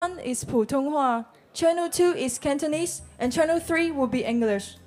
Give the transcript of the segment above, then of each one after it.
1 is 普通话, Channel 2 is Cantonese, and Channel 3 will be English.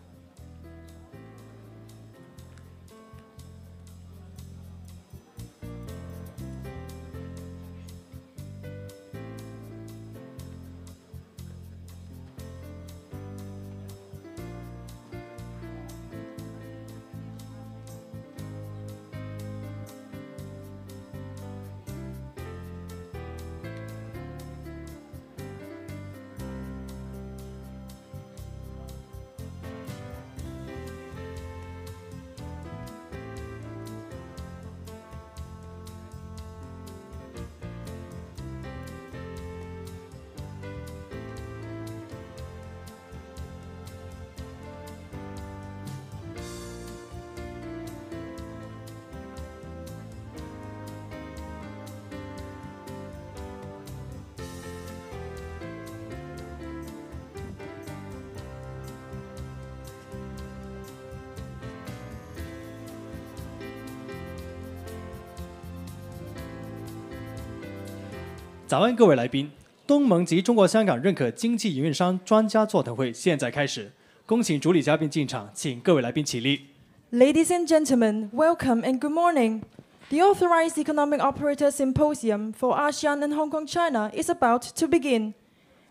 早安，各位来宾！东盟及中国香港认可经济营运商专家座谈会现在开始，恭请主礼嘉宾进场，请各位来宾起立。Ladies and gentlemen, welcome and good morning. The Authorized Economic Operator Symposium for ASEAN and Hong Kong, China is about to begin.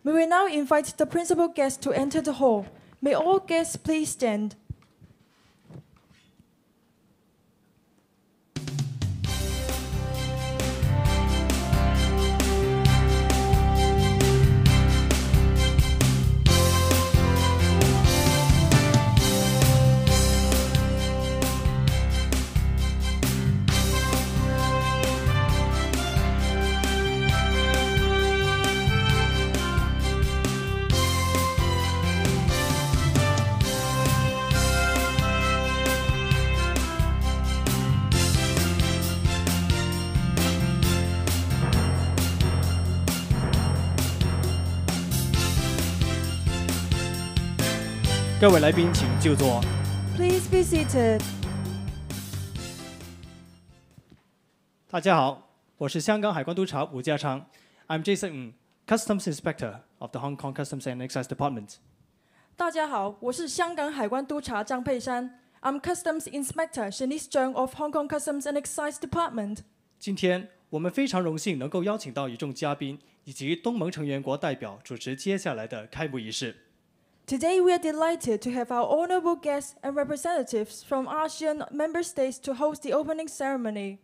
We will now invite the principal guest to enter the hall. May all guests please stand. 各位来宾请就座。Please be seated. 大家好，我是香港海关督察伍家昌。I'm Jason Customs Inspector of the Hong Kong Customs and Excise Department. 大家好，我是香港海关督察张佩珊。I'm Customs Inspector Shanice Zheng of Hong Kong Customs and Excise Department. 今天我们非常荣幸能够邀请到一众嘉宾以及东盟成员国代表主持接下来的开幕仪式。Today we are delighted to have our honorable guests and representatives from ASEAN member states to host the opening ceremony.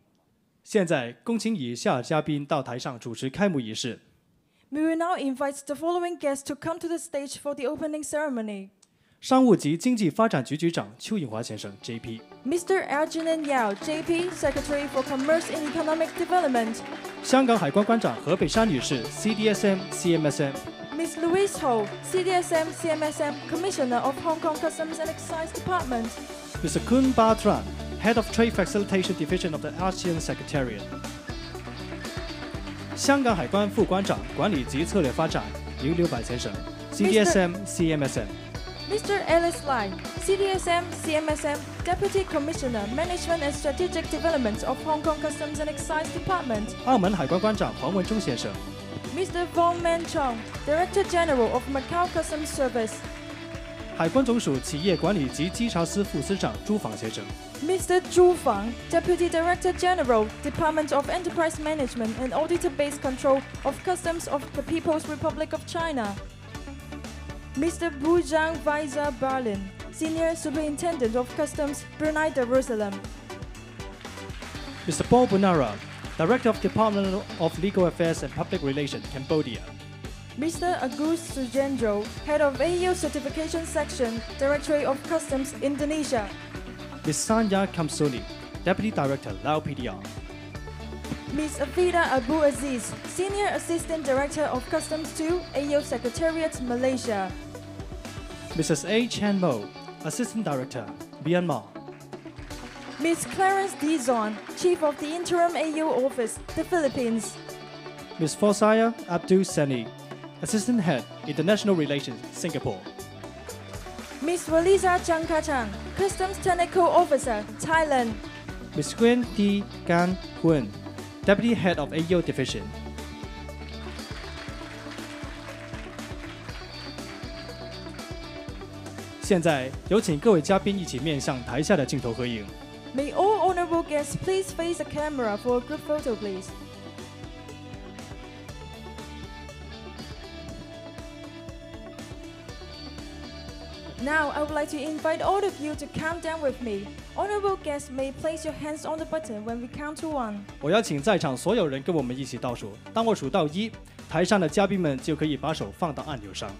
现在恭请以下嘉宾到台上主持开幕仪式。We will now invite the following guests to come to the stage for the opening ceremony. 商务及经济发展局局长丘应樺先生 JP。 Mr. Algernon Yao, JP, Secretary for Commerce and Economic Development. 香港海关关长何珮珊女士 CDSM CMSM。 Ms. Louise Ho, CDSM CMSM, Commissioner of Hong Kong Customs and Excise Department. Mr. Kun Ba Tran, Head of Trade Facilitation Division of the ASEAN Secretariat. 香港海关副关长管理及策略发展林刘柏先生 CDSM CMSM。 Mr. Alice Lai, CDSM CMSM, Deputy Commissioner, Management and Strategic Development of Hong Kong Customs and Excise Department. 澳门海关关长黄文忠先生。 Mr. Vong Man Chong, Director General of Macau Customs Service. 海关总署企业管理及稽查司副司长朱访先生。 Mr. Zhu Fang, Deputy Director General, Department of Enterprise Management and Auditor-Based Control of Customs of the People's Republic of China. Mr. Bujang Vaiza Berlin, Senior Superintendent of Customs, Brunei Darussalam. Mr. Paul Bunara, Director of Department of Legal Affairs and Public Relations, Cambodia. Mr. Agus Sujendro, Head of AEO Certification Section, Directorate of Customs, Indonesia. Ms. Sanya Kamsoni, Deputy Director, Lao PDR. Ms. Afida Abu Aziz, Senior Assistant Director of Customs 2, AEO Secretariat, Malaysia. Mrs. A. Chan Mo, Assistant Director, Myanmar. Ms. Clarence Dizon, Chief of the Interim AEO Office, the Philippines. Ms. Fosaya Abdul Sani, Assistant Head, International Relations, Singapore. Ms. Waliza Changkachang, Customs Technical Officer, Thailand. Ms. Gwen T. Gan Huyen, Deputy Head of AEO Division. 现在有请各位嘉宾一起面向台下的镜头合影。May all honorable guests please face the camera for a group photo, please. Now, I would like to invite all of you to count down with me. Honorable guests may place your hands on the button when we count to 1. 我邀请在场所有人跟我们一起倒数，当我数到1，台上的嘉宾们就可以把手放到按钮上。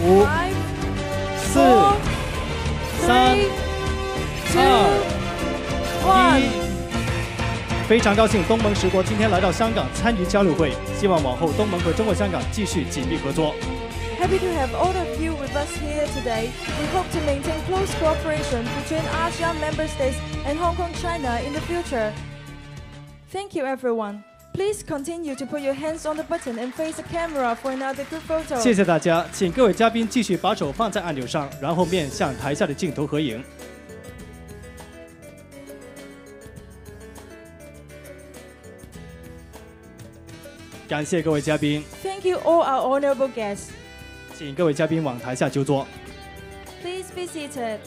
5、4、3、2、1。非常高兴东盟10国今天来到香港参与交流会，希望往后东盟和中国香港继续紧密合作。Happy to have all of you with us here today. We hope to maintain close cooperation between ASEAN member states and Hong Kong, China in the future. Thank you, everyone. Please continue to put your hands on the button and face the camera for another group photo. 谢谢大家，请各位嘉宾继续把手放在按钮上，然后面向台下的镜头合影。感谢各位嘉宾。Thank you, all our honorable guests. 请各位嘉宾往台下就坐。Please be seated.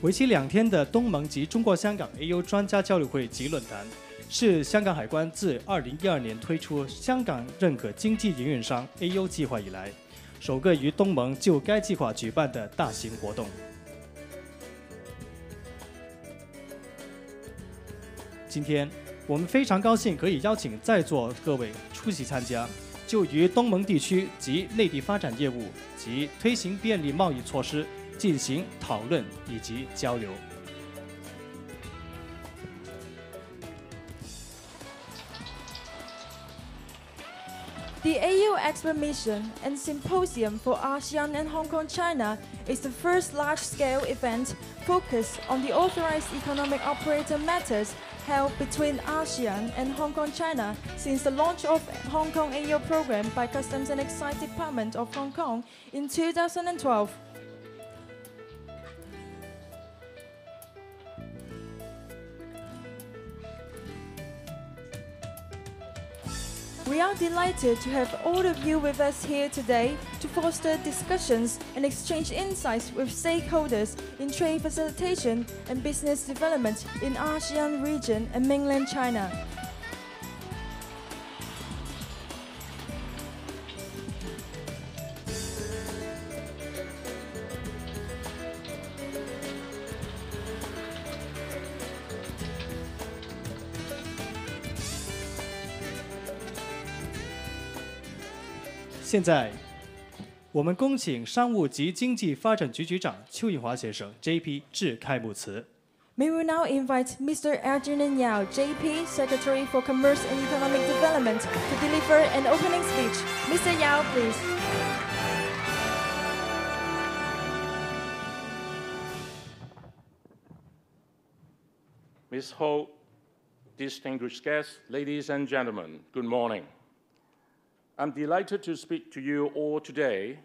为期2天的东盟及中国香港 AEO 专家交流会及论坛，是香港海关自2012年推出香港认可经济营运商 AEO 计划以来，首个于东盟就该计划举办的大型活动。今天我们非常高兴可以邀请在座各位出席参加，就与东盟地区及内地发展业务及推行便利贸易措施进行讨论以及交流。The AEO Expert Mission and Symposium for ASEAN and Hong Kong, China is the first large-scale event focused on the authorized economic operator matters held between ASEAN and Hong Kong, China since the launch of Hong Kong AEO program by Customs and Excise Department of Hong Kong in 2012. We are delighted to have all of you with us here today to foster discussions and exchange insights with stakeholders in trade facilitation and business development in ASEAN region and mainland China. 现在，我们恭请商务及经济发展局局长丘应樺先生 JP 致开幕词。May we now invite Mr. Adrian Yao, JP, Secretary for Commerce and Economic Development, to deliver an opening speech. Mr. Yao, please. Ms. Ho, distinguished guests, ladies and gentlemen, good morning. I'm delighted to speak to you all today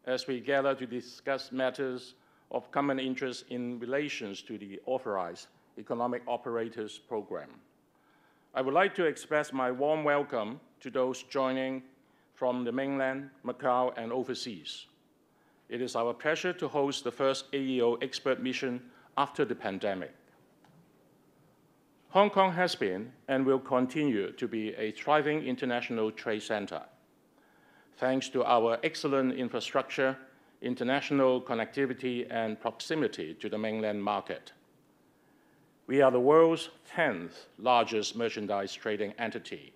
as we gather to discuss matters of common interest in relations to the Authorized Economic Operators Program. I would like to express my warm welcome to those joining from the mainland, Macau, and overseas. It is our pleasure to host the first AEO expert mission after the pandemic. Hong Kong has been and will continue to be a thriving international trade center. Thanks to our excellent infrastructure, international connectivity, and proximity to the mainland market. We are the world's 10th largest merchandise trading entity,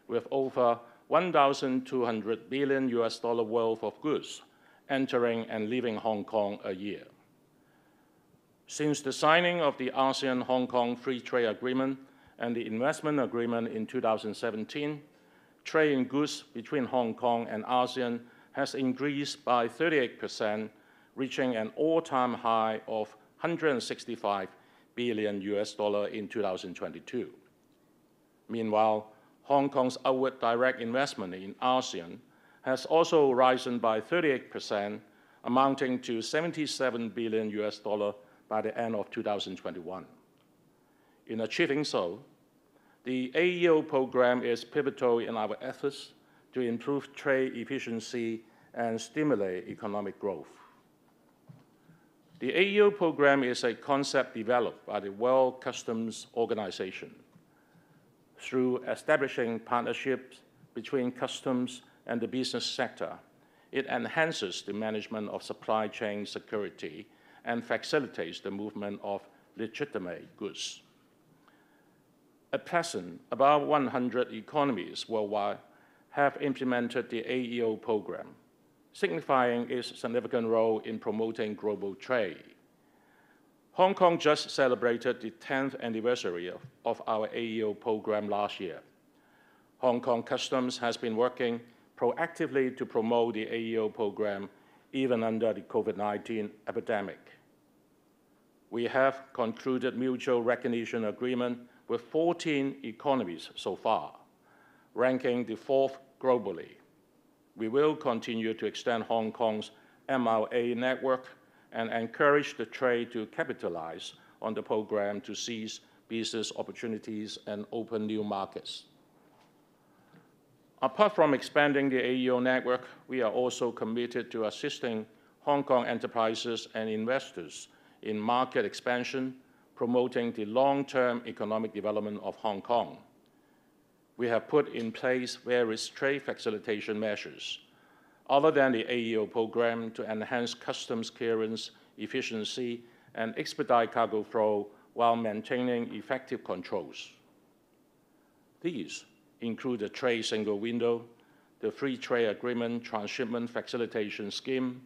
with over 1,200 billion US dollar worth of goods entering and leaving Hong Kong a year. Since the signing of the ASEAN-Hong Kong Free Trade Agreement and the Investment Agreement in 2017, trade in goods between Hong Kong and ASEAN has increased by 38%, reaching an all-time high of 165 billion US dollar in 2022. Meanwhile, Hong Kong's outward direct investment in ASEAN has also risen by 38%, amounting to $77 billion by the end of 2021. In achieving so, the AEO program is pivotal in our efforts to improve trade efficiency and stimulate economic growth. The AEO program is a concept developed by the World Customs Organization. Through establishing partnerships between customs and the business sector, it enhances the management of supply chain security and facilitates the movement of legitimate goods. At present, about 100 economies worldwide have implemented the AEO program, signifying its significant role in promoting global trade. Hong Kong just celebrated the 10th anniversary of our AEO program last year. Hong Kong Customs has been working proactively to promote the AEO program even under the COVID-19 epidemic. We have concluded mutual recognition agreement with 14 economies so far, ranking the 4th globally. We will continue to extend Hong Kong's MRA network and encourage the trade to capitalize on the program to seize business opportunities and open new markets. Apart from expanding the AEO network, we are also committed to assisting Hong Kong enterprises and investors in market expansion, promoting the long-term economic development of Hong Kong. We have put in place various trade facilitation measures, other than the AEO program, to enhance customs clearance efficiency and expedite cargo flow while maintaining effective controls. These include the Trade Single Window, the Free Trade Agreement Transshipment Facilitation Scheme.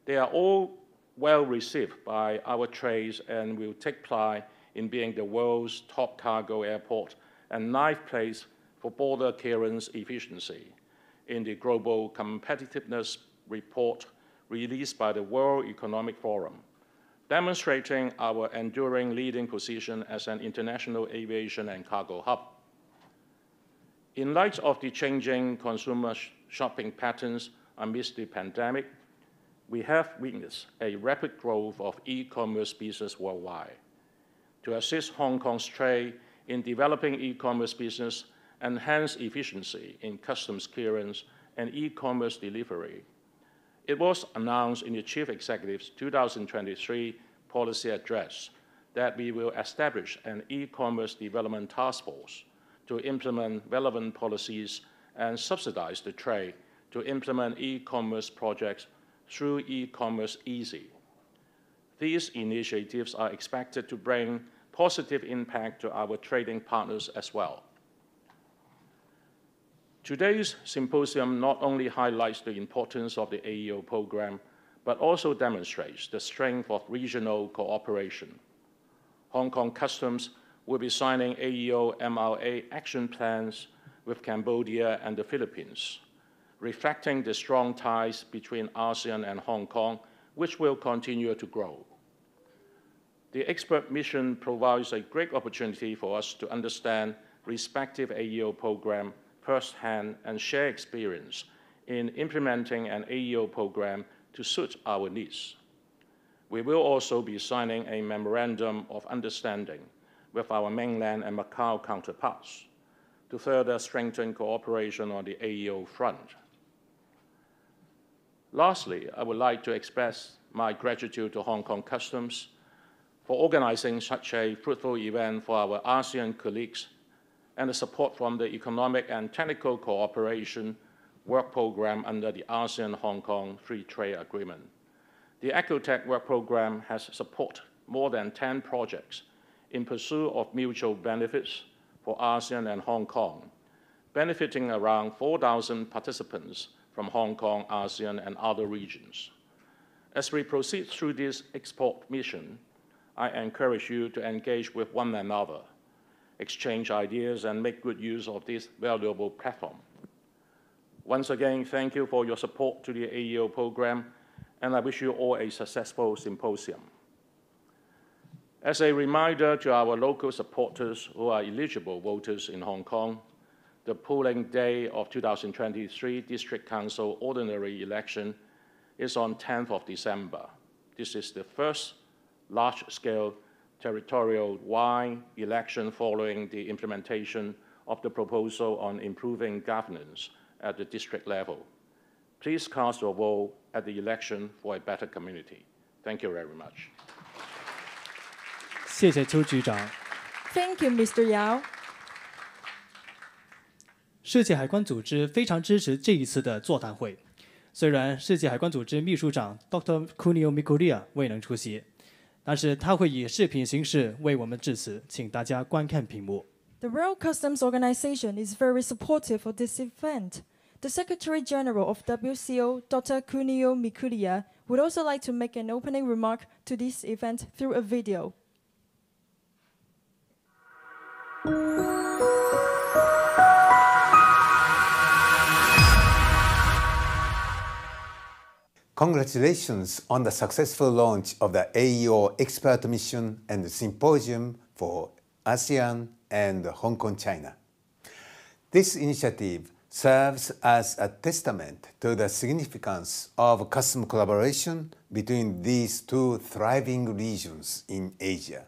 They are all well received by our trades and will take pride in being the world's top cargo airport and ninth place for border clearance efficiency in the Global Competitiveness Report released by the World Economic Forum, demonstrating our enduring leading position as an international aviation and cargo hub. In light of the changing consumer shopping patterns amidst the pandemic, we have witnessed a rapid growth of e-commerce business worldwide. To assist Hong Kong's trade in developing e-commerce business, enhance efficiency in customs clearance and e-commerce delivery, it was announced in the Chief Executive's 2023 policy address that we will establish an e-commerce development task force to implement relevant policies and subsidize the trade to implement e-commerce projects through e-commerce easy. These initiatives are expected to bring positive impact to our trading partners as well. Today's symposium not only highlights the importance of the AEO program, but also demonstrates the strength of regional cooperation. Hong Kong Customs will be signing AEO MRA action plans with Cambodia and the Philippines, reflecting the strong ties between ASEAN and Hong Kong, which will continue to grow. The expert mission provides a great opportunity for us to understand respective AEO program firsthand and share experience in implementing an AEO program to suit our needs. We will also be signing a memorandum of understanding with our mainland and Macau counterparts to further strengthen cooperation on the AEO front. Lastly, I would like to express my gratitude to Hong Kong Customs for organizing such a fruitful event for our ASEAN colleagues and the support from the Economic and Technical Cooperation Work Program under the ASEAN-Hong Kong Free Trade Agreement. The ECOTech Work Program has supported more than 10 projects in pursuit of mutual benefits for ASEAN and Hong Kong, benefiting around 4,000 participants from Hong Kong, ASEAN, and other regions. As we proceed through this export mission, I encourage you to engage with one another, exchange ideas, and make good use of this valuable platform. Once again, thank you for your support to the AEO program, and I wish you all a successful symposium. As a reminder to our local supporters who are eligible voters in Hong Kong, the polling day of 2023 District Council ordinary election is on 10th of December. This is the first large-scale territorial-wide election following the implementation of the proposal on improving governance at the district level. Please cast your vote at the election for a better community. Thank you very much. 谢谢邱局长。 Thank you, Mr. Yao. 世界海关组织非常支持这一次的座谈会。虽然世界海关组织秘书长 Dr. Kunio Mikulia 未能出席，但是他会以视频形式为我们致辞，请大家观看屏幕。 The World Customs Organization is very supportive of this event. The Secretary General of WCO, Dr. Kunio Mikulia, would also like to make an opening remark to this event through a video. Congratulations on the successful launch of the AEO Expert Mission and Symposium for ASEAN and Hong Kong, China. This initiative serves as a testament to the significance of customs collaboration between these two thriving regions in Asia.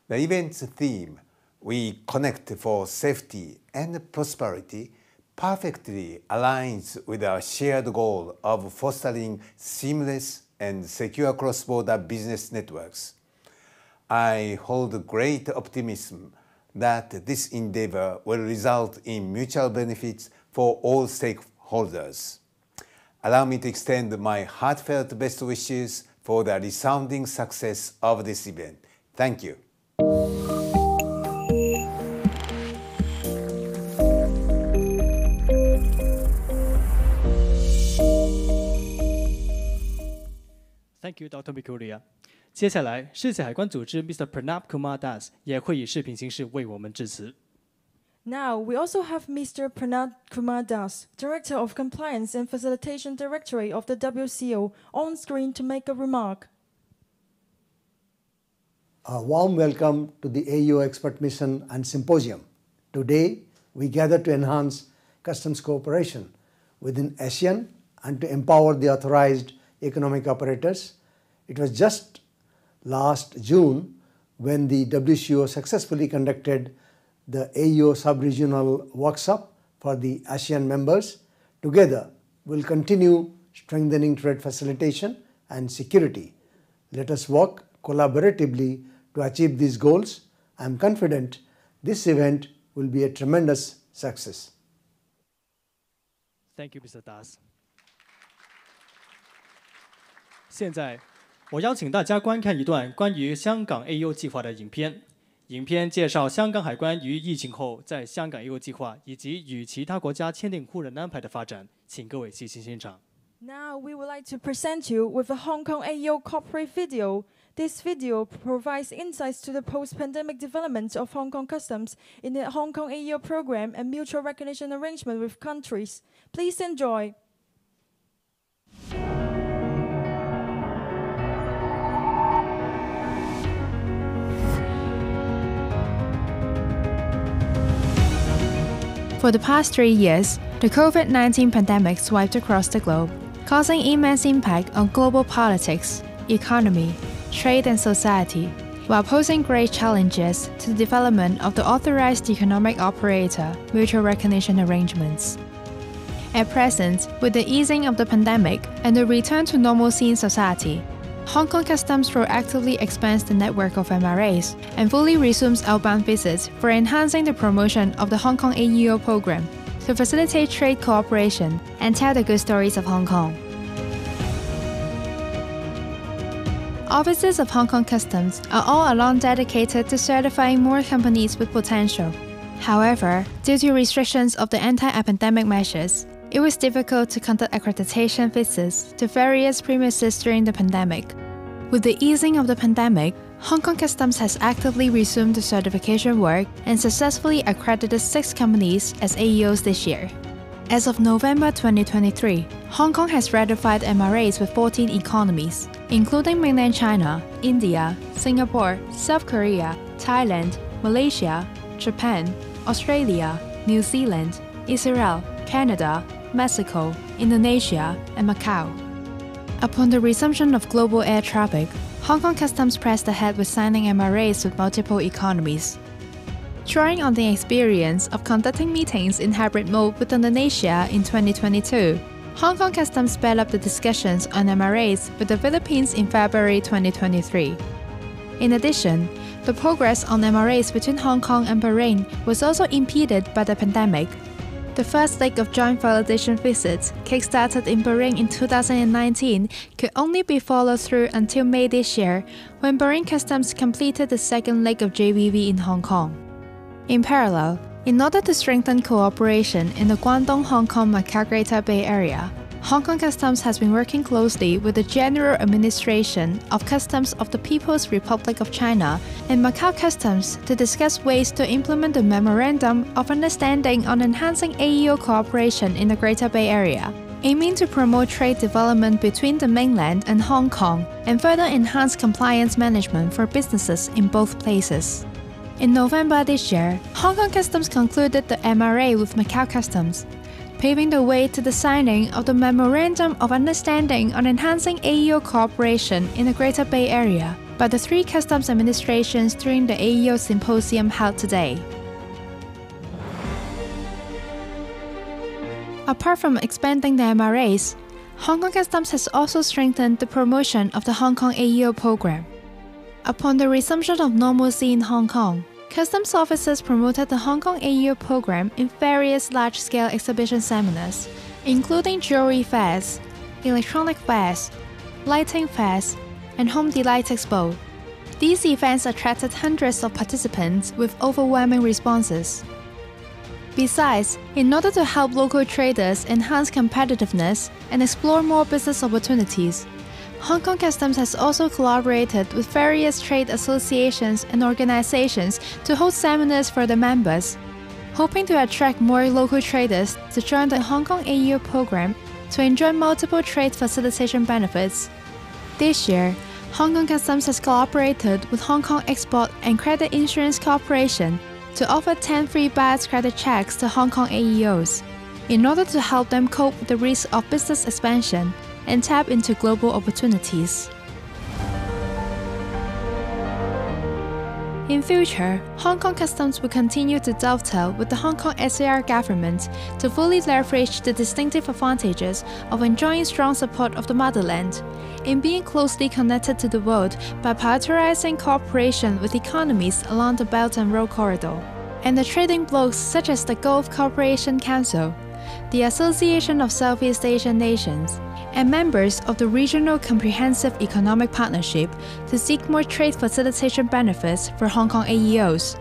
The event's theme, "We Connect for Safety and Prosperity," perfectly aligns with our shared goal of fostering seamless and secure cross-border business networks. I hold great optimism that this endeavor will result in mutual benefits for all stakeholders. Allow me to extend my heartfelt best wishes for the resounding success of this event. Thank you. Thank you, Dr. Mikulia. 接下来，世界海关组织 Mr. Pranab Kumar Das 也会以视频形式为我们致辞。Now, we also have Mr. Pranab Kumar Das, Director of Compliance and Facilitation Directorate of the WCO, on screen to make a remark. A warm welcome to the AEO Expert Mission and Symposium. Today, we gather to enhance customs cooperation within ASEAN and to empower the authorized economic operators. It was just last June when the WCO successfully conducted the AEO sub-regional workshop for the ASEAN members. Together, we'll continue strengthening trade facilitation and security. Let us work collaboratively to achieve these goals. I am confident this event will be a tremendous success. Thank you, Mr. Das. 现在，我邀请大家观看一段关于香港 AEO 计划的影片。影片介绍香港海关于疫情后在香港 AEO 计划以及与其他国家签订互认安排的发展，请各位细心欣赏。Now, we would like to present you with a Hong Kong AEO corporate video. This video provides insights to the post-pandemic development of Hong Kong customs in the Hong Kong AEO program and mutual recognition arrangement with countries. Please enjoy. For the past 3 years, the COVID-19 pandemic swept across the globe, causing immense impact on global politics, economy, trade and society, while posing great challenges to the development of the authorized economic operator mutual recognition arrangements. At present, with the easing of the pandemic and the return to normalcy in society, Hong Kong Customs proactively expands the network of MRAs and fully resumes outbound visits for enhancing the promotion of the Hong Kong AEO program to facilitate trade cooperation and tell the good stories of Hong Kong. Offices of Hong Kong Customs are all along dedicated to certifying more companies with potential. However, due to restrictions of the anti-epidemic measures, it was difficult to conduct accreditation visits to various premises during the pandemic. With the easing of the pandemic, Hong Kong Customs has actively resumed the certification work and successfully accredited 6 companies as AEOs this year. As of November 2023, Hong Kong has ratified MRAs with 14 economies, including mainland China, India, Singapore, South Korea, Thailand, Malaysia, Japan, Australia, New Zealand, Israel, Canada, Mexico, Indonesia, and Macau. Upon the resumption of global air traffic, Hong Kong Customs pressed ahead with signing MRAs with multiple economies. Drawing on the experience of conducting meetings in hybrid mode with Indonesia in 2022, Hong Kong Customs sped up the discussions on MRAs with the Philippines in February 2023. In addition, the progress on MRAs between Hong Kong and Bahrain was also impeded by the pandemic. The first leg of joint validation visits, kick-started in Bahrain in 2019, could only be followed through until May this year, when Bahrain Customs completed the second leg of JVV in Hong Kong. In parallel, in order to strengthen cooperation in the Guangdong-Hong Kong-Macau Greater Bay Area, Hong Kong Customs has been working closely with the General Administration of Customs of the People's Republic of China and Macau Customs to discuss ways to implement the Memorandum of Understanding on enhancing AEO cooperation in the Greater Bay Area, aiming to promote trade development between the mainland and Hong Kong and further enhance compliance management for businesses in both places. In November this year, Hong Kong Customs concluded the MRA with Macau Customs, paving the way to the signing of the Memorandum of Understanding on enhancing AEO cooperation in the Greater Bay Area by the three customs administrations during the AEO symposium held today. Apart from expanding the MRAs, Hong Kong Customs has also strengthened the promotion of the Hong Kong AEO program. Upon the resumption of normalcy in Hong Kong, Customs officers promoted the Hong Kong AEO program in various large-scale exhibition seminars, including jewelry fairs, electronic fairs, lighting fairs, and Home Delight Expo. These events attracted hundreds of participants with overwhelming responses. Besides, in order to help local traders enhance competitiveness and explore more business opportunities, Hong Kong Customs has also collaborated with various trade associations and organizations to hold seminars for their members, hoping to attract more local traders to join the Hong Kong AEO program to enjoy multiple trade facilitation benefits. This year, Hong Kong Customs has cooperated with Hong Kong Export and Credit Insurance Corporation to offer 10 free buyer's credit checks to Hong Kong AEOs, in order to help them cope with the risk of business expansion and tap into global opportunities. In future, Hong Kong Customs will continue to dovetail with the Hong Kong SAR government to fully leverage the distinctive advantages of enjoying strong support of the motherland, in being closely connected to the world by prioritizing cooperation with economies along the Belt and Road Corridor, and the trading blocs such as the Gulf Cooperation Council, the Association of Southeast Asian Nations, and members of the Regional Comprehensive Economic Partnership to seek more trade facilitation benefits for Hong Kong AEOs,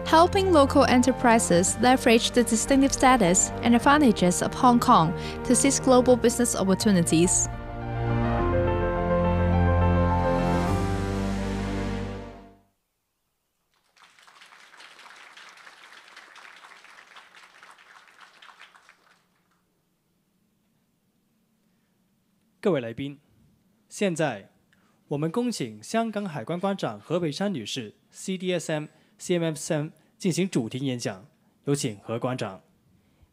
helping local enterprises leverage the distinctive status and advantages of Hong Kong to seize global business opportunities. "各位来宾，现在我们恭请香港海关关长何珮珊女士 （CDSM、CMM3） 进行主题演讲，有请何关长。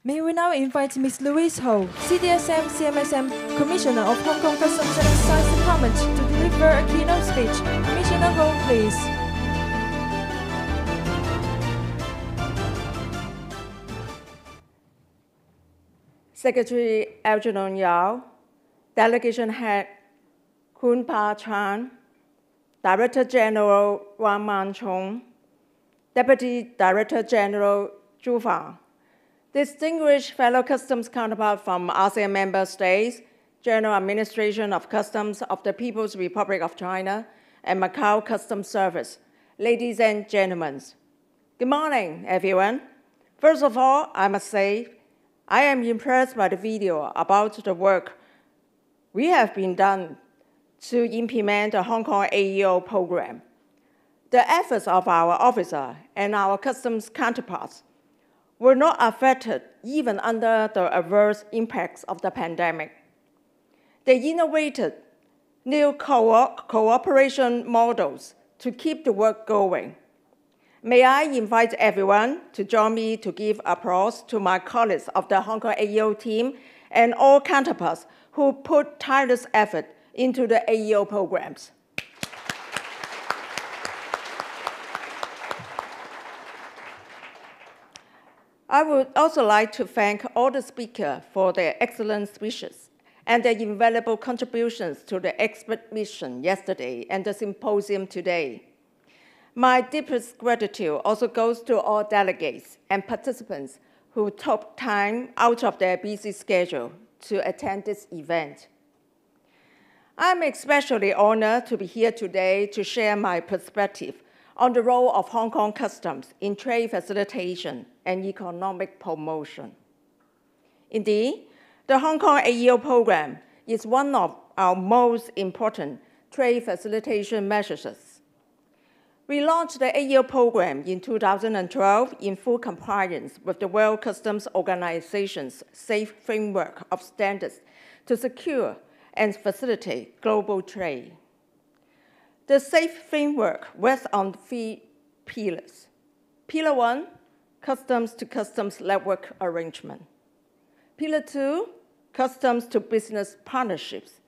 May we now invite Ms. Louise Ho, CDSM CMSM Commissioner of Hong Kong Customs and Excise Department, to deliver a keynote speech. Commissioner Ho, please. Secretary Algernon Yao, Delegation Head Kun Pa Chan, Director General Wang Man Chong, Deputy Director General Zhu Fang, distinguished fellow customs counterparts from ASEAN member states, General Administration of Customs of the People's Republic of China, and Macau Customs Service, ladies and gentlemen. Good morning, everyone. First of all, I must say, I am impressed by the video about the work we have been done to implement the Hong Kong AEO program. The efforts of our officer and our customs counterparts were not affected even under the adverse impacts of the pandemic. They innovated new cooperation models to keep the work going. may I invite everyone to join me to give applause to my colleagues of the Hong Kong AEO team and all counterparts who put tireless effort into the AEO programs. I would also like to thank all the speakers for their excellent speeches and their invaluable contributions to the expert mission yesterday and the symposium today. My deepest gratitude also goes to all delegates and participants who took time out of their busy schedule to attend this event. I'm especially honored to be here today to share my perspective on the role of Hong Kong customs in trade facilitation and economic promotion. Indeed, the Hong Kong AEO program is one of our most important trade facilitation measures. We launched the AEO program in 2012 in full compliance with the World Customs Organization's SAFE framework of standards to secure and facilitate global trade. The SAFE framework rests on 3 pillars. Pillar 1, customs-to-customs network arrangement. Pillar 2, customs-to-business partnerships.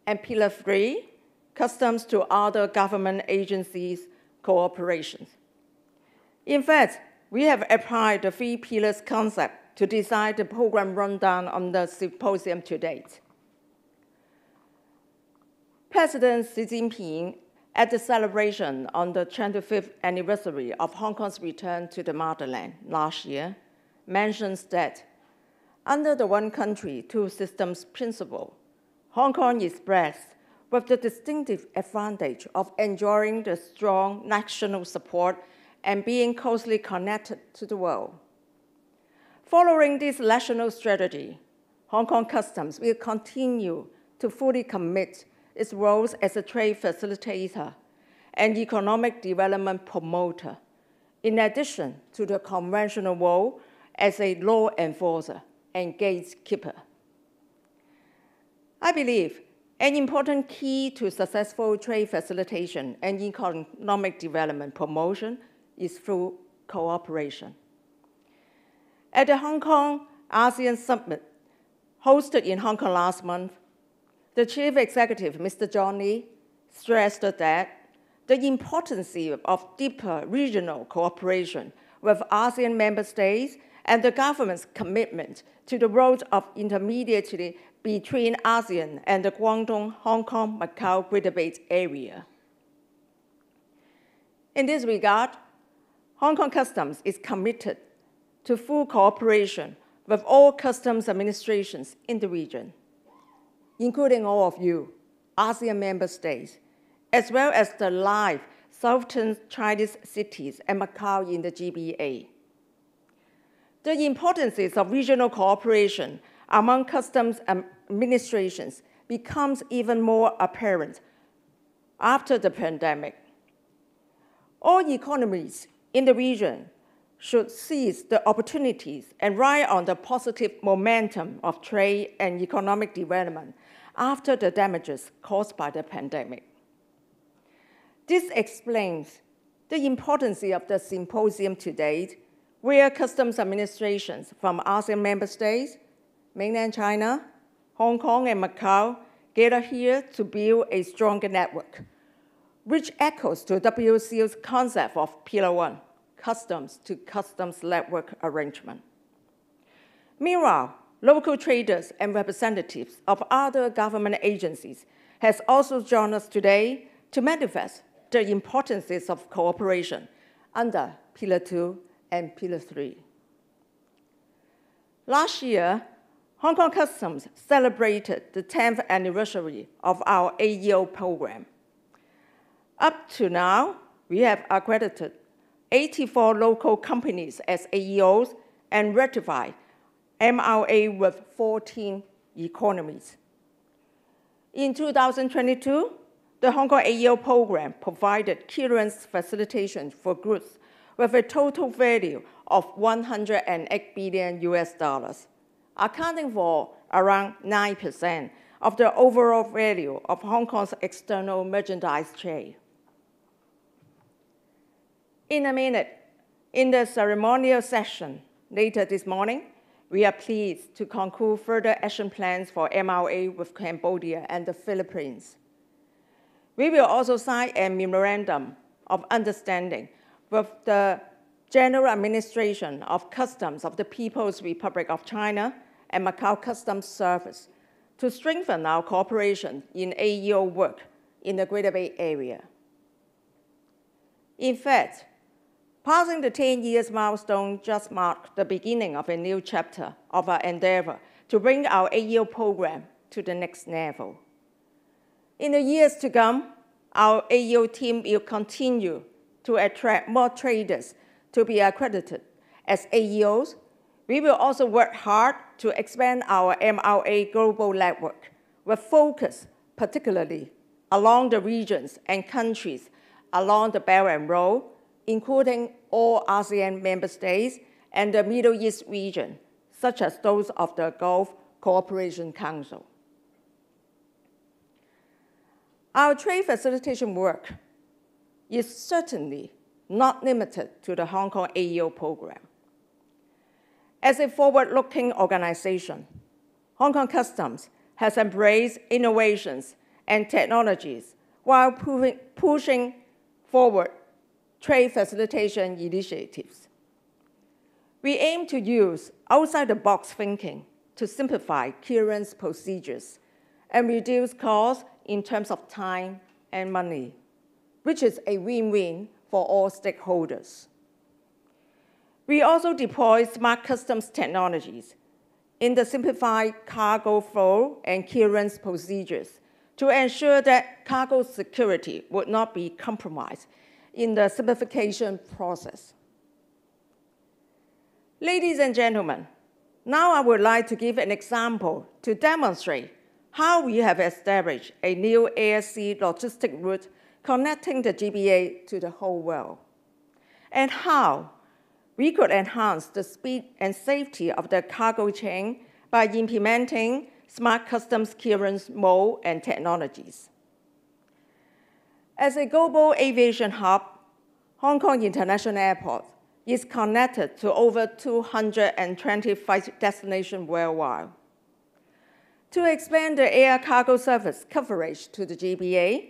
And Pillar 3, customs to other government agencies cooperation. In fact, we have applied the 3 pillars concept to design the program rundown on the symposium to date. President Xi Jinping, at the celebration on the 25th anniversary of Hong Kong's return to the motherland last year, mentions that under the one country, two systems principle, Hong Kong is blessed with the distinctive advantage of enjoying the strong national support and being closely connected to the world. Following this national strategy, Hong Kong Customs will continue to fully commit its roles as a trade facilitator and economic development promoter, in addition to the conventional role as a law enforcer and gatekeeper. I believe an important key to successful trade facilitation and economic development promotion is through cooperation. At the Hong Kong ASEAN Summit, hosted in Hong Kong last month, the Chief Executive, Mr. John Lee, stressed that the importance of deeper regional cooperation with ASEAN member states and the government's commitment to the role of intermediary between ASEAN and the Guangdong, Hong Kong, Macau Greater Bay Area. In this regard, Hong Kong Customs is committed to full cooperation with all customs administrations in the region, including all of you, ASEAN member states, as well as the live southern Chinese cities and Macau in the GBA. The importance of regional cooperation among customs administrations becomes even more apparent after the pandemic. All economies in the region should seize the opportunities and ride on the positive momentum of trade and economic development after the damages caused by the pandemic. This explains the importance of the symposium to date, where customs administrations from ASEAN member states, mainland China, Hong Kong, and Macau gather here to build a stronger network, which echoes to WCO's concept of Pillar 1, customs-to-customs network arrangement. Meanwhile, local traders and representatives of other government agencies has also joined us today to manifest the importance of cooperation under Pillar 2 and Pillar 3. Last year, Hong Kong Customs celebrated the 10th anniversary of our AEO program. Up to now, we have accredited 84 local companies as AEOs and ratified MRA with 14 economies. In 2022, the Hong Kong AEO program provided clearance facilitation for goods with a total value of $108 billion, accounting for around 9% of the overall value of Hong Kong's external merchandise trade. In a minute, In the ceremonial session later this morning, we are pleased to conclude further action plans for MRA with Cambodia and the Philippines. We will also sign a memorandum of understanding with the General Administration of Customs of the People's Republic of China and Macau Customs Service to strengthen our cooperation in AEO work in the Greater Bay Area. In fact, passing the 10 years milestone just marked the beginning of a new chapter of our endeavor to bring our AEO program to the next level. In the years to come, our AEO team will continue to attract more traders to be accredited as AEOs. We will also work hard to expand our MRA global network with focus particularly along the regions and countries along the Belt and Road, including all ASEAN member states and the Middle East region, such as those of the Gulf Cooperation Council. Our trade facilitation work is certainly not limited to the Hong Kong AEO program. As a forward-looking organization, Hong Kong Customs has embraced innovations and technologies while pushing forward trade facilitation initiatives. We aim to use outside-the-box thinking to simplify clearance procedures and reduce costs in terms of time and money, which is a win-win for all stakeholders. We also deploy smart customs technologies in the simplified cargo flow and clearance procedures to ensure that cargo security would not be compromised in the simplification process. Ladies and gentlemen, now I would like to give an example to demonstrate how we have established a new air-sea logistic route connecting the GBA to the whole world, and how we could enhance the speed and safety of the cargo chain by implementing smart customs clearance mode and technologies. As a global aviation hub, Hong Kong International Airport is connected to over 220 flight destinations worldwide. To expand the air cargo service coverage to the GBA,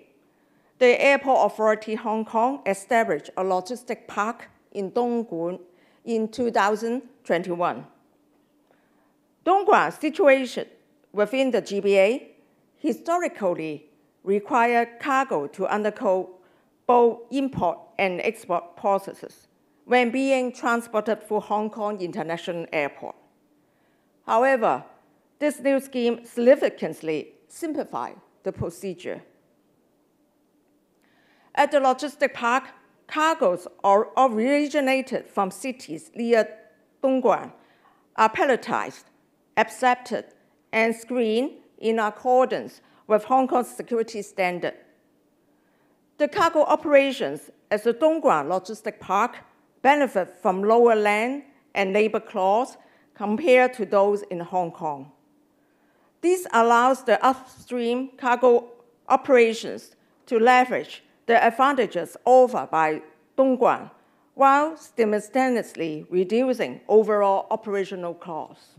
the Airport Authority Hong Kong established a logistic park in Dongguan in 2021. Dongguan, situated within the GBA, historically required cargo to undergo both import and export processes when being transported through Hong Kong International Airport. However, this new scheme significantly simplified the procedure. At the logistic park, cargoes originated from cities near Dongguan are palletized, accepted, and screened in accordance with Hong Kong's security standard. The cargo operations at the Dongguan Logistic Park benefit from lower land and labor costs compared to those in Hong Kong. This allows the upstream cargo operations to leverage the advantages offered by Dongguan while simultaneously reducing overall operational costs.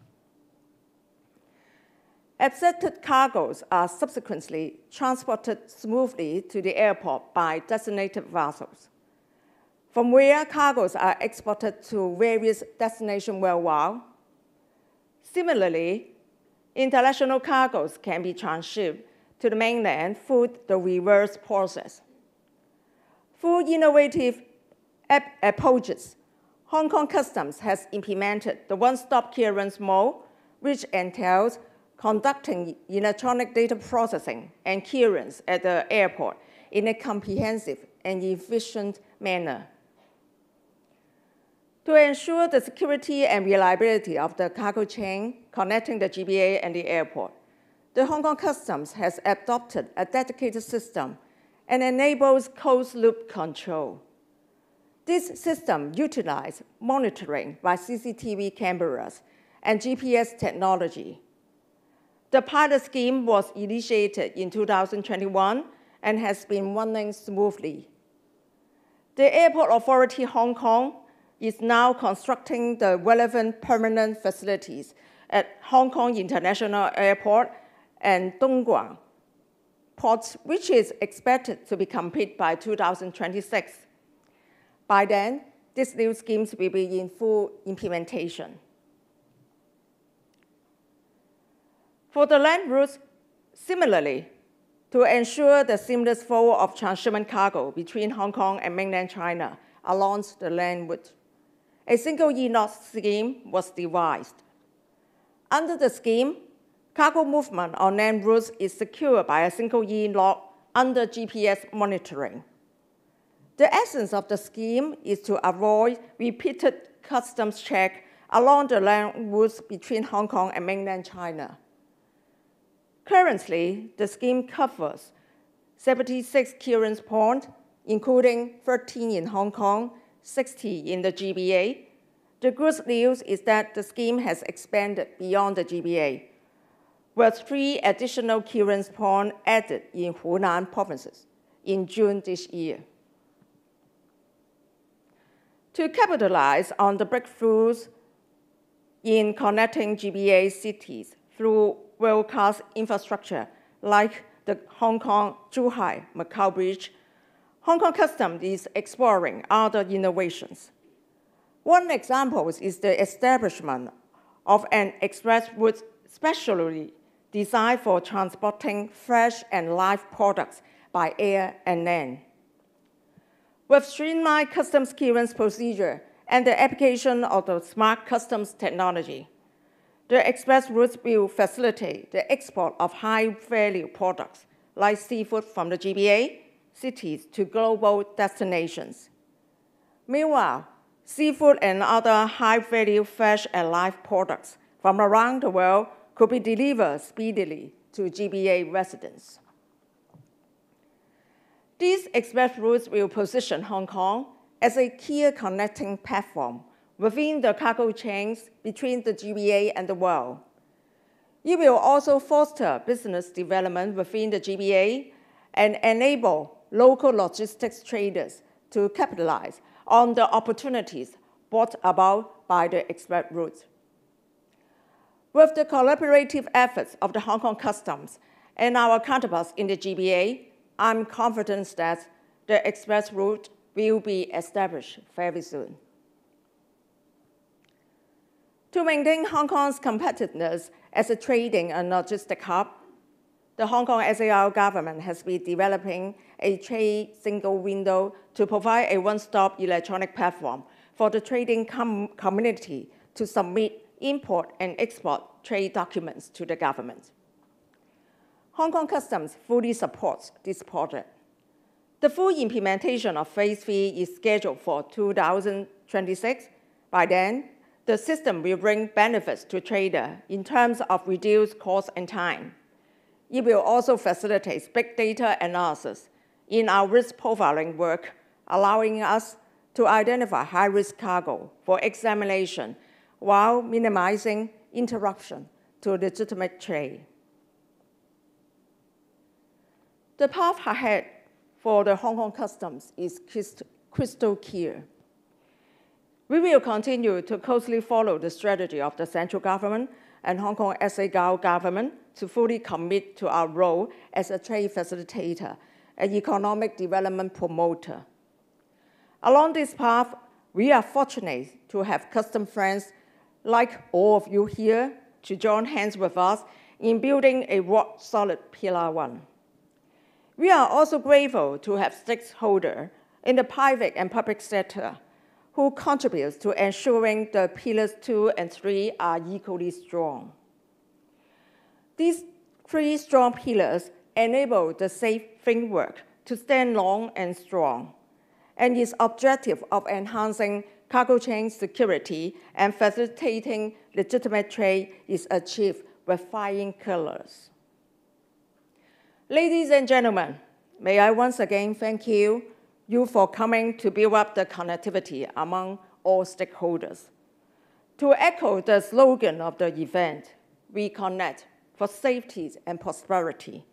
Accepted cargoes are subsequently transported smoothly to the airport by designated vessels, from where cargoes are exported to various destinations worldwide. Similarly, international cargoes can be transshipped to the mainland through the reverse process. Through innovative approaches, Hong Kong Customs has implemented the one-stop clearance mode, which entails conducting electronic data processing and clearance at the airport in a comprehensive and efficient manner. To ensure the security and reliability of the cargo chain connecting the GBA and the airport, the Hong Kong Customs has adopted a dedicated system and enables closed-loop control. This system utilizes monitoring by CCTV cameras and GPS technology. The pilot scheme was initiated in 2021 and has been running smoothly. The Airport Authority Hong Kong is now constructing the relevant permanent facilities at Hong Kong International Airport and Dongguan ports, which is expected to be complete by 2026. By then, these new schemes will be in full implementation. For the land routes, similarly, to ensure the seamless flow of transshipment cargo between Hong Kong and mainland China along the land route, a single e-lot scheme was devised. Under the scheme, cargo movement on land routes is secured by a single e-lot under GPS monitoring. The essence of the scheme is to avoid repeated customs checks along the land routes between Hong Kong and mainland China. Currently, the scheme covers 76 clearance points, including 13 in Hong Kong, 60 in the GBA. The good news is that the scheme has expanded beyond the GBA, with 3 additional clearance points added in Hunan provinces in June this year. To capitalize on the breakthroughs in connecting GBA cities through world-class infrastructure like the Hong Kong-Zhuhai-Macau Bridge, Hong Kong Customs is exploring other innovations. One example is the establishment of an express route specially designed for transporting fresh and live products by air and land. With streamlined customs clearance procedure and the application of the smart customs technology, the express routes will facilitate the export of high-value products like seafood from the GBA cities to global destinations. Meanwhile, seafood and other high-value fresh and live products from around the world could be delivered speedily to GBA residents. These express routes will position Hong Kong as a key connecting platform within the cargo chains between the GBA and the world. It will also foster business development within the GBA and enable local logistics traders to capitalize on the opportunities brought about by the express route. With the collaborative efforts of the Hong Kong Customs and our counterparts in the GBA, I'm confident that the express route will be established very soon. To maintain Hong Kong's competitiveness as a trading and logistic hub, the Hong Kong SAR government has been developing a trade single window to provide a one-stop electronic platform for the trading community to submit import and export trade documents to the government. Hong Kong Customs fully supports this project. The full implementation of Phase 3 is scheduled for 2026. By then, the system will bring benefits to traders in terms of reduced cost and time. It will also facilitate big data analysis in our risk profiling work, allowing us to identify high-risk cargo for examination while minimizing interruption to legitimate trade. The path ahead for the Hong Kong Customs is crystal clear. We will continue to closely follow the strategy of the central government and Hong Kong SAR government to fully commit to our role as a trade facilitator and economic development promoter. Along this path, we are fortunate to have custom friends like all of you here to join hands with us in building a rock-solid Pillar 1. We are also grateful to have stakeholders in the private and public sector who contributes to ensuring the Pillars 2 and 3 are equally strong. These 3 strong pillars enable the safe framework to stand long and strong, and its objective of enhancing cargo chain security and facilitating legitimate trade is achieved with flying colors. Ladies and gentlemen, may I once again thank you for coming to build up the connectivity among all stakeholders. To echo the slogan of the event, we connect for safety and prosperity.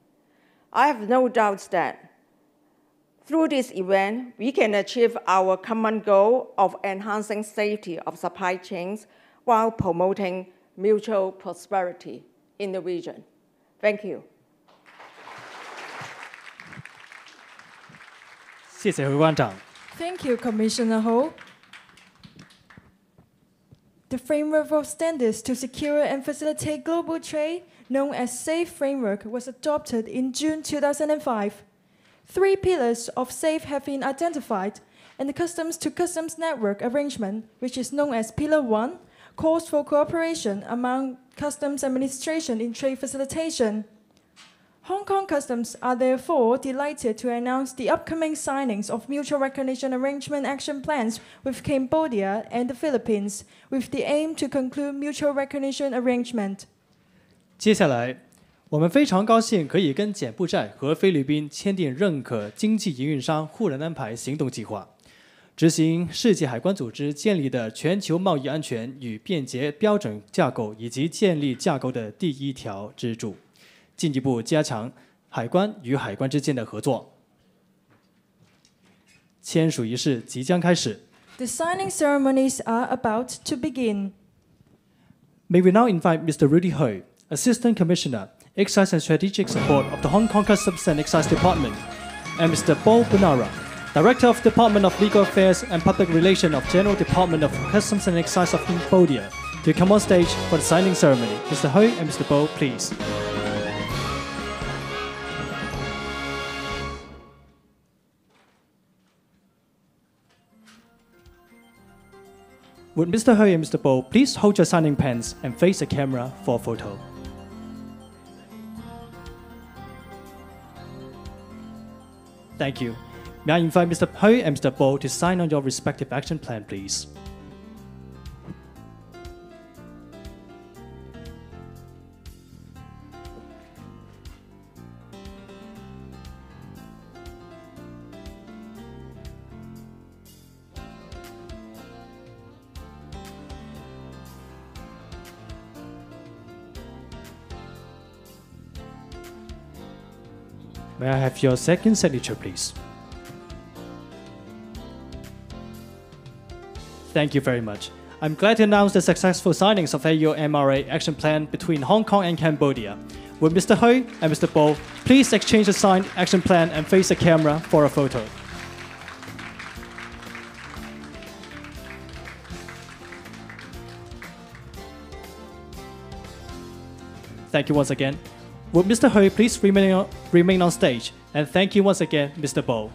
I have no doubt that Through this event, we can achieve our common goal of enhancing safety of supply chains while promoting mutual prosperity in the region. Thank you. 谢谢何关长。 Thank you, Commissioner Ho. The framework of standards to secure and facilitate global trade, known as SAFE framework, was adopted in June 2005. 3 pillars of SAFE have been identified, and the customs-to-customs network arrangement, which is known as Pillar 1, calls for cooperation among customs administration in trade facilitation. Hong Kong Customs are therefore delighted to announce the upcoming signings of mutual recognition arrangement action plans with Cambodia and the Philippines, with the aim to conclude mutual recognition arrangement. 接下来，我们非常高兴可以跟柬埔寨和菲律宾签订认可经济营运商互认安排行动计划，执行世界海关组织建立的全球贸易安全与便捷标准架构以及建立架构的第1条支柱。 进一步加强海关与海关之间的合作。签署仪式即将开始。The signing ceremonies are about to begin. May we now invite Mr. Rudy Ho, Assistant Commissioner, Excise and Strategic Support of the Hong Kong Customs and Excise Department, and Mr. Bo Bunara, Director of Department of Legal Affairs and Public Relations of General Department of Customs and Excise of Cambodia, to come on stage for the signing ceremony. Mr. Ho and Mr. Bo, please. Would Mr. Ho and Mr. Bo please hold your signing pens and face the camera for a photo? Thank you. May I invite Mr. Ho and Mr. Bo to sign on your respective action plan, please? May I have your second signature, please? Thank you very much. I'm glad to announce the successful signings of AEO MRA Action Plan between Hong Kong and Cambodia. Would Mr. Ho and Mr. Bo please exchange the signed action plan and face the camera for a photo? Thank you once again. Would Mr. Ho please remain on stage? And thank you once again, Mr. Bo.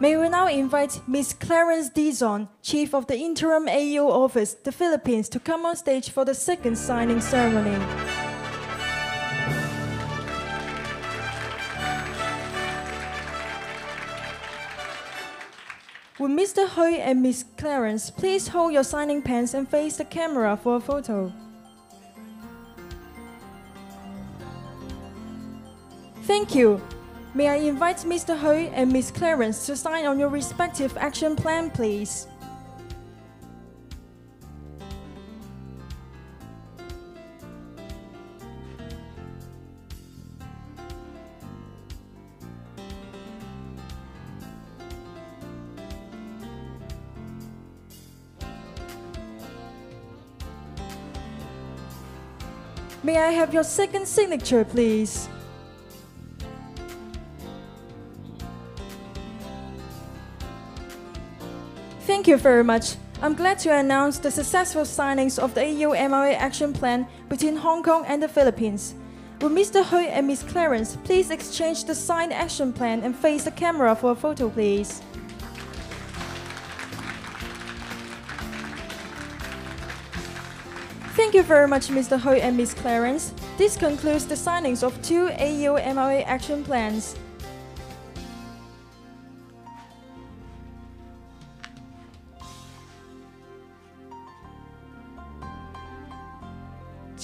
May we now invite Ms. Clarence Dizon, Chief of the Interim AEO Office, the Philippines, to come on stage for the second signing ceremony. Would Mr. Ho and Ms. Clarence please hold your signing pens and face the camera for a photo? Thank you. May I invite Mr. Ho and Ms. Clarence to sign on your respective action plan, please? May I have your second signature, please? Thank you very much. I'm glad to announce the successful signings of the AEO MRA Action Plan between Hong Kong and the Philippines. Will Mr. Ho and Ms. Clarence please exchange the signed action plan and face the camera for a photo, please? Thank you very much, Mr. Ho and Ms. Clarence. This concludes the signings of 2 AEO MRA action plans.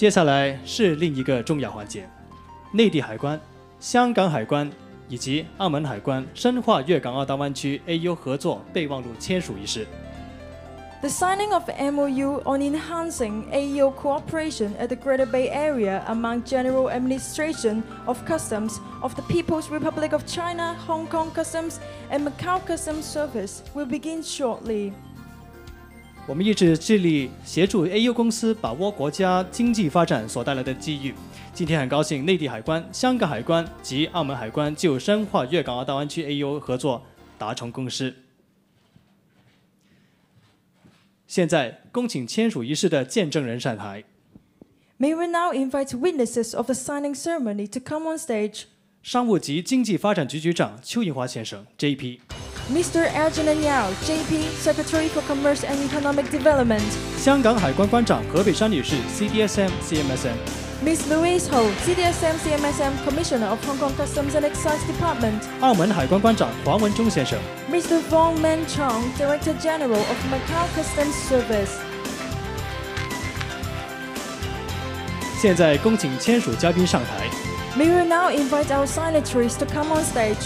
接下来是另一个重要环节，内地海关、香港海关以及澳门海关深化粤港澳大湾区 AEO 合作备忘录签署仪式。The signing of MOU on enhancing AEO cooperation at the Greater Bay Area among General Administration of Customs of the People's Republic of China, Hong Kong Customs, and Macau Customs Service will begin shortly. 我们一直致力协助 AEO 公司把握国家经济发展所带来的机遇。今天很高兴，内地海关、香港海关及澳门海关就深化粤港澳大湾区 AEO 合作达成共识。现在，恭请签署仪式的见证人上台。May we now invite witnesses of the signing ceremony to come on stage. 商务及经济发展局局长丘应樺先生 （JP）。Mr. Algernon Yao, JP, Secretary for Commerce and Economic Development. 香港海关关长何珮珊女士 （CDSM/CMSM）。Ms. Louise Ho, CDSM/CMSM, Commissioner of Hong Kong Customs and Excise Department. 澳门海关关长黄文忠先生。Mr. Vong Man Chong, Director General of Macau Customs Service. 现在恭请签署嘉宾上台。May we now invite our signatories to come on stage.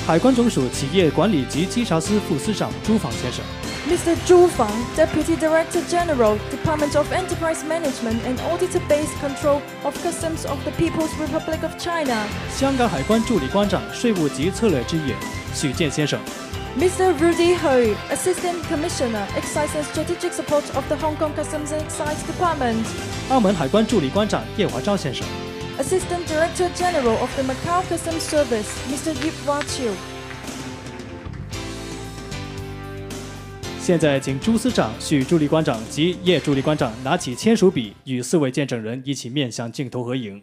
海关总署企业管理及稽查司副司长朱访先生。Mr. Zhu Fang, Deputy Director General, Department of Enterprise Management and Auditor-Based Control of Customs of the People's Republic of China. 香港海关助理关长税务及策略之眼许健先生。Mr. Rudy Hui, Assistant Commissioner, Excise and Strategic Support of the Hong Kong Customs and Excise Department. 澳门海关助理关长叶华昭先生。Assistant Director General of the Macau Customs Service, Mr. Yip Wah Chiu. 现在，请朱司长、许助理关长及叶助理关长拿起签署笔，与4位见证人一起面向镜头合影。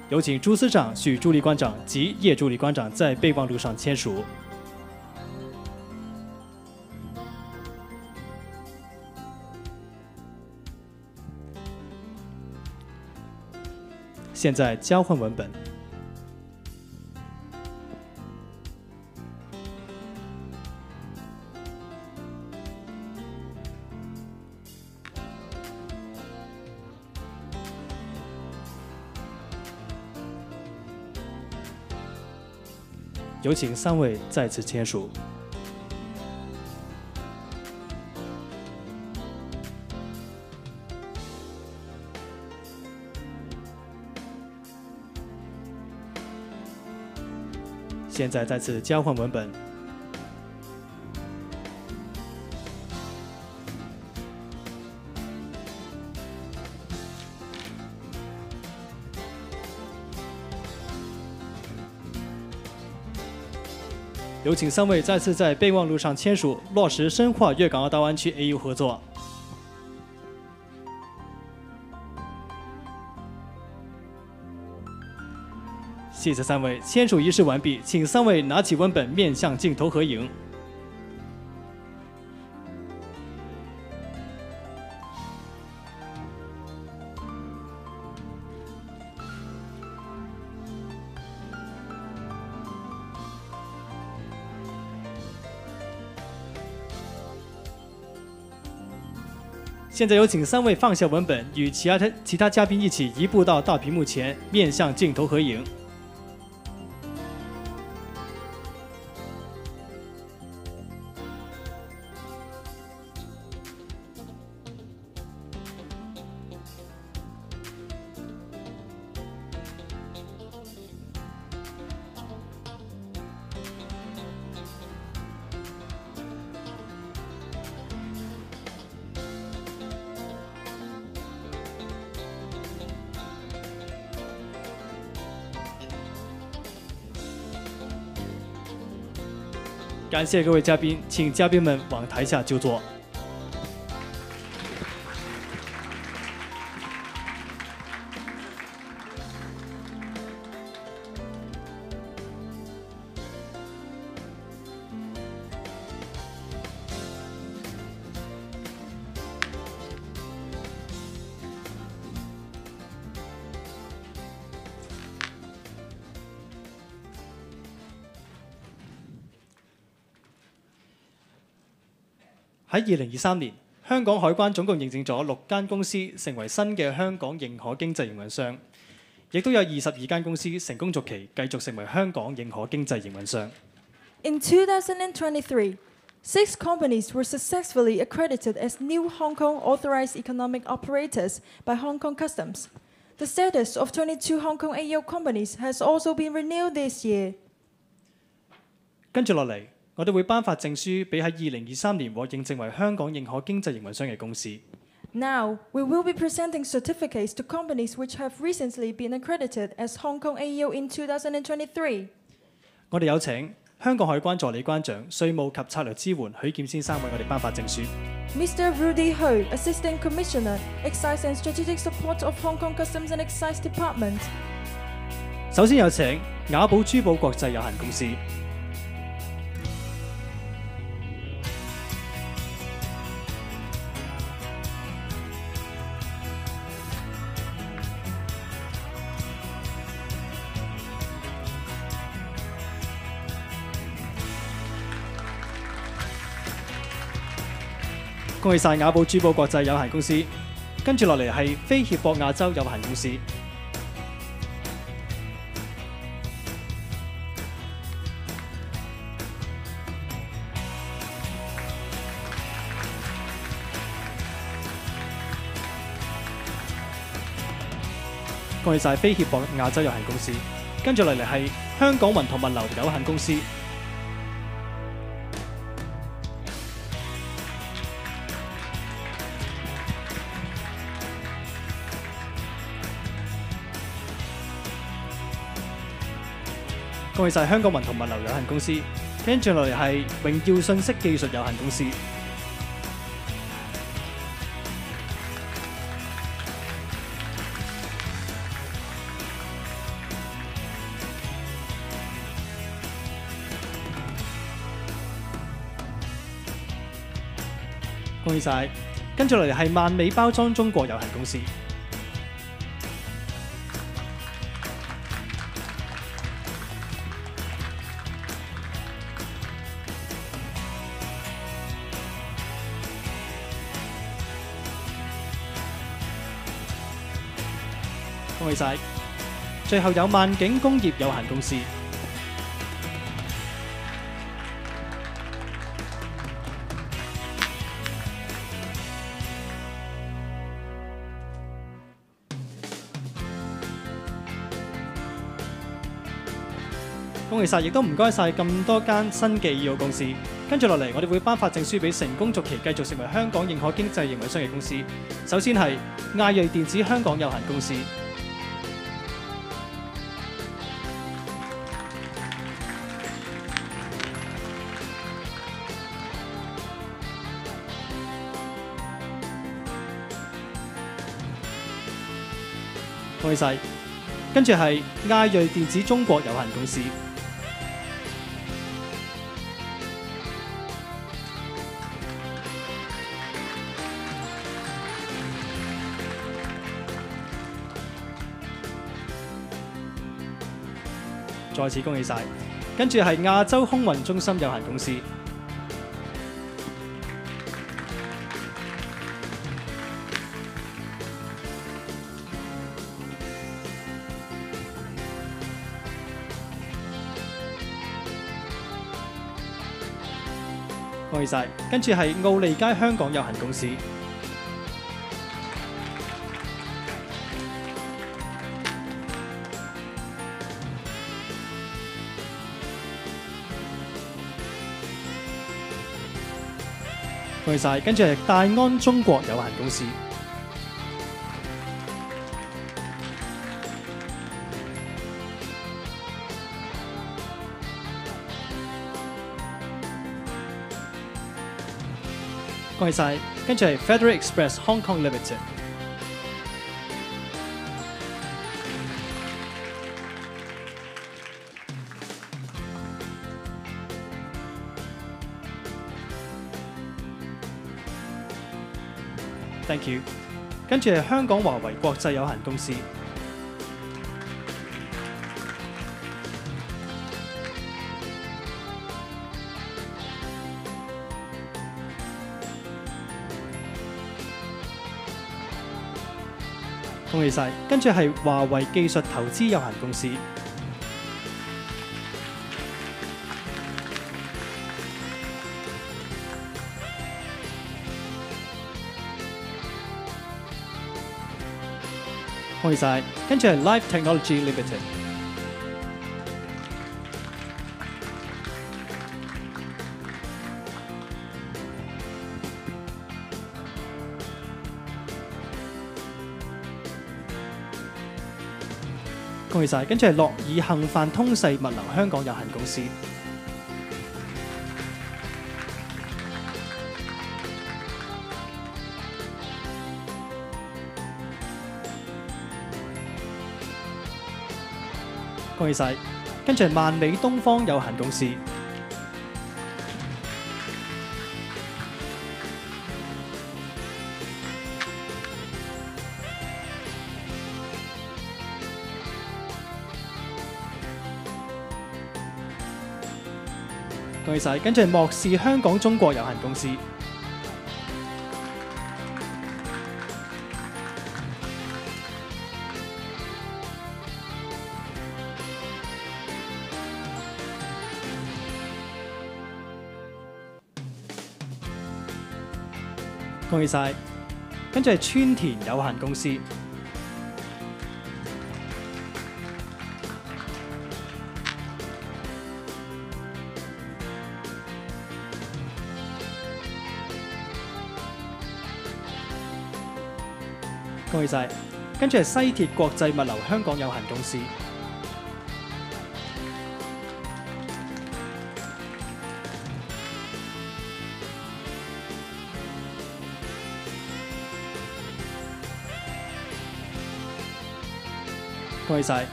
有请朱司长、许助理关长及叶助理关长在备忘录上签署。现在交换文本。有请3位再次签署。现在再次交换文本。有请3位再次在备忘录上签署，落实深化粤港澳大湾区 AEO 合作。谢谢3位，签署仪式完毕，请3位拿起文本，面向镜头合影。现在有请3位放下文本，与其他嘉宾一起移步到大屏幕前，面向镜头合影。感谢各位嘉宾，请嘉宾们往台下就坐。喺2023年，香港海關總共認證咗6間公司成為新嘅香港認可經濟營運商，亦都有22間公司成功續期，繼續成為香港認可經濟營運商。In 2023, 6 companies were successfully accredited as new Hong Kong authorized economic operators by Hong Kong Customs. The status of 22 Hong Kong AEO companies has also been renewed this year. 跟住落嚟，我哋會頒發證書俾喺2023年獲認證為香港認可經濟營運商嘅公司。Now, we will be presenting certificates to companies which have recently been accredited as Hong Kong AEO in 2023. 我哋有請香港海關助理關長、稅務及策略支援許劍先生為我哋頒發證書。Mr. Rudy Ho, Assistant Commissioner, Excise and Strategic Support of Hong Kong Customs and Excise Department. 首先有請雅寶珠寶國際有限公司。恭喜晒雅寶珠寶國際有限公司，跟住落嚟係飛協博亞洲有限公司。恭喜晒飛協博亞洲有限公司，跟住落嚟係香港運同物流有限公司。恭喜晒香港運同物流有限公司，跟住落嚟係榮耀信息技術有限公司。恭喜晒，跟住落嚟係萬美包裝中國有限公司。恭喜晒！最後有萬景工業有限公司。恭喜晒，亦都唔該晒咁多間新嘅AEO公司。跟住落嚟，我哋會頒發證書俾成功續期繼續成為香港認可經濟營運商嘅公司。首先係亞睿電子香港有限公司。恭喜晒！跟住係亞睿電子中國有限公司。再次恭喜晒！跟住係亞洲空運中心有限公司。恭喜晒！跟住係奧利街香港有限公司。恭喜晒！跟住係大安中國有限公司。恭喜晒！跟住係 Federal Express Hong Kong Limited。Thank you。跟住係香港華為國際有限公司。恭喜晒！跟住係華為技術投資有限公司。恭喜晒！跟住係 Live Technology Limited。恭喜晒！跟住係樂爾幸泛通世物流香港有限公司。恭喜晒！跟住係萬美東方有限公司。恭喜晒！跟住係莫氏香港中國有限公司。恭喜晒！跟住係川田有限公司。恭喜晒！跟住係西鐵國際物流香港有限公司。恭喜晒！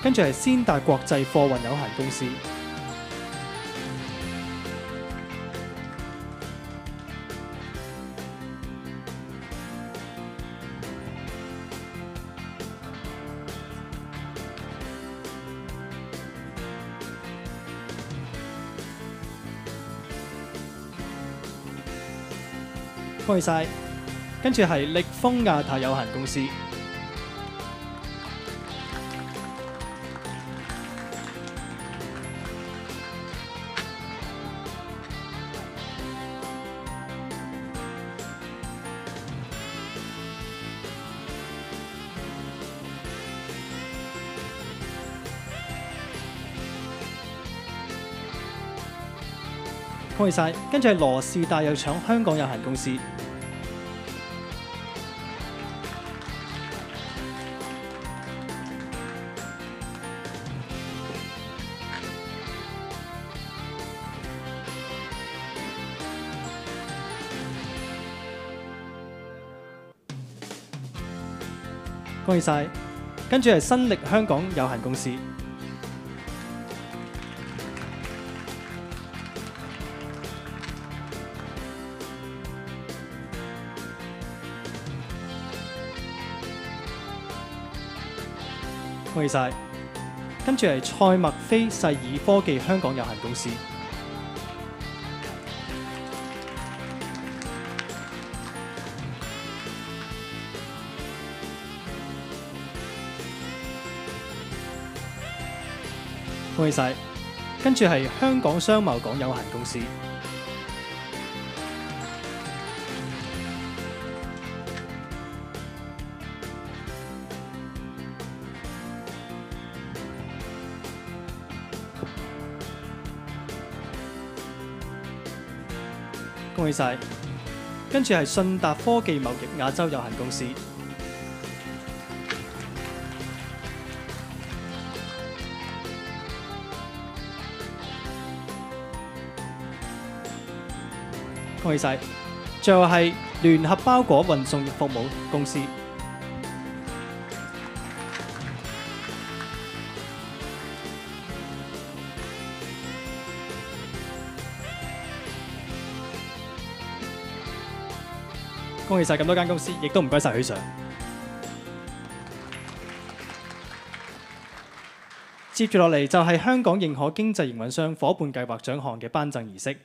跟住係先達國際貨運有限公司。恭喜晒！跟住係力豐亞太有限公司。恭喜晒！跟住係羅氏大藥廠香港有限公司。恭喜晒！跟住係新力香港有限公司。恭喜晒！跟住係賽默菲世爾科技香港有限公司。恭喜晒！跟住係香港商貿港有限公司。恭喜晒！跟住係信達科技貿易亞洲有限公司。恭喜晒！最後係聯合包裹運送服務公司。恭喜晒咁多間公司，亦都唔該晒許 Sir。接住落嚟就係香港認可經濟營運商伙伴計劃獎項嘅頒贈儀式。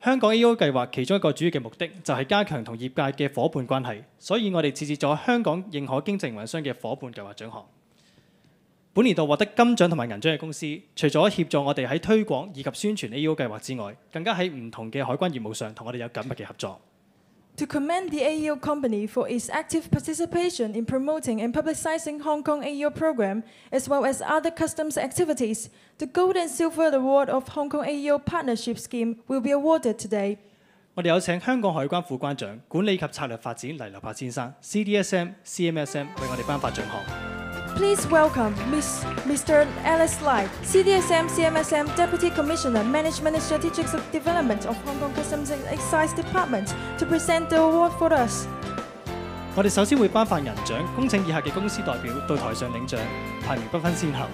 香港 AEO 計劃其中一個主要嘅目的就係加強同業界嘅伙伴關係，所以我哋設置咗香港認可經濟營運商嘅伙伴計劃獎項。本年度獲得金獎同埋銀獎嘅公司，除咗協助我哋喺推廣以及宣傳 AEO 計劃之外，更加喺唔同嘅海關業務上同我哋有緊密嘅合作。To commend the AEO company for its active participation in promoting and publicizing Hong Kong AEO program, as well as other customs activities, the Gold and Silver Award of Hong Kong AEO Partnership Scheme will be awarded today. 我哋有請香港海關副關長、管理及策略發展黎立柏先生 （CDSM、CMSM） 為我哋頒發獎項。Please welcome Mr. Alice Lai, CDSM CMSM Deputy Commissioner, Management and Strategic Development of Hong Kong Customs and Excise Department, to present the award for us. 我哋首先會頒發銀獎，恭請以下嘅公司代表到台上領獎，排名不分先後。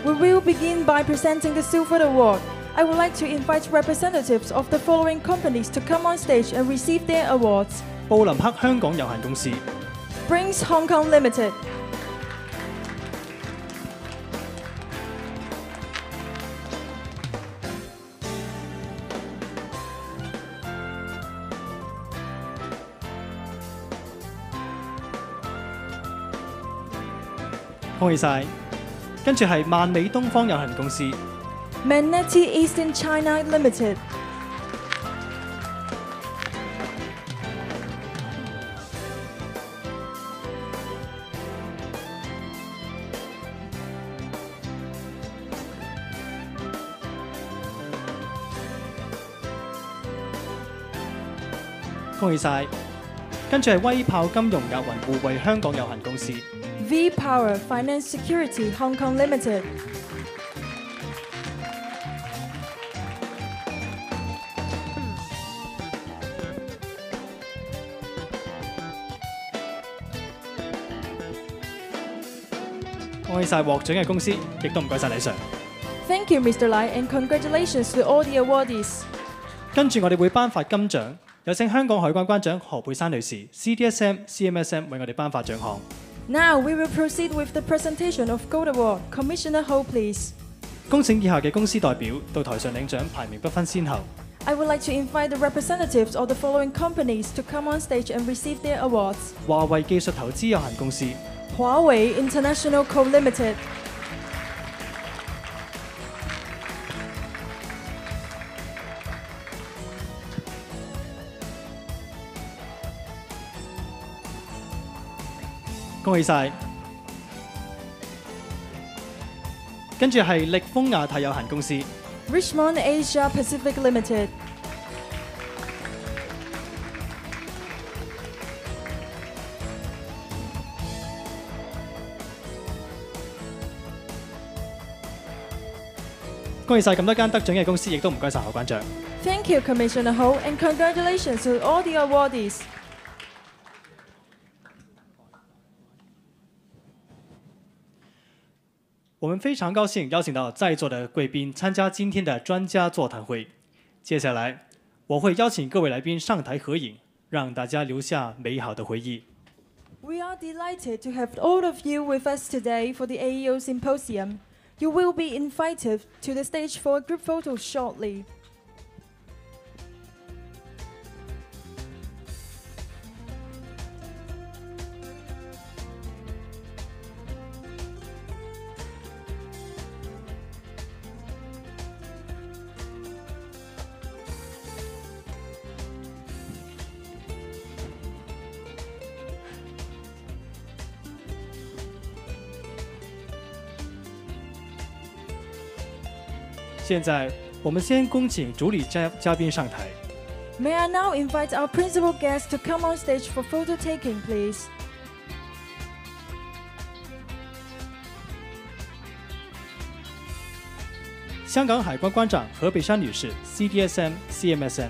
We will begin by presenting the Silver Award. I would like to invite representatives of the following companies to come on stage and receive their awards. 布林克香港有限公司、 Brings Hong Kong Limited, 恭喜晒！跟住係萬美東方有限公司、 Magneti Eastern China Limited, 恭喜晒！跟住係威豹金融押運互惠香港有限公司、 V Power Finance Security Hong Kong Limited, 恭喜晒獲獎嘅公司，亦都唔該晒李 Sir。 Thank you, Mr. Lai, and congratulations to all the awardees. 跟住我哋會頒發金獎，有請香港海關關長何珮珊女士 （CDSM、CMSM） 為我哋頒發獎項。 Now we will proceed with the presentation of Gold Award. Commissioner Ho, please. 恭請以下嘅公司代表到台上領獎，排名不分先後。 I would like to invite the representatives of the following companies to come on stage and receive their awards. 華為技術投資有限公司、 Huawei International Co. Limited, 恭喜晒！跟住係力豐亞太有限公司、 Richmond Asia Pacific Limited, 恭喜晒咁多間得獎嘅公司，亦都唔該晒何關長。 Thank you, Commissioner Ho, and congratulations to all the awardees. 我们非常高兴邀请到在座的贵宾参加今天的专家座谈会。接下来，我会邀请各位来宾上台合影，让大家留下美好的回忆。 We are delighted to have all of you with us today for the AEO Symposium. You will be invited to the stage for a group photo shortly. “现在，我们先恭请主礼嘉宾上台。 May I now invite our principal guest to come on stage for photo taking, please? 香港海关关长何珮珊女士 （CDSM、CMSM）。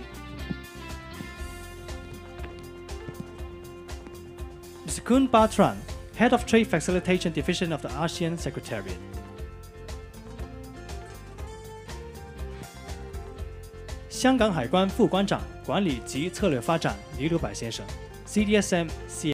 Mr. Kun Batran, Head of Trade Facilitation Division of the ASEAN Secretariat. 香港海关副关长、管理及策略发展李鲁柏先生 （CDSM、CMSM）。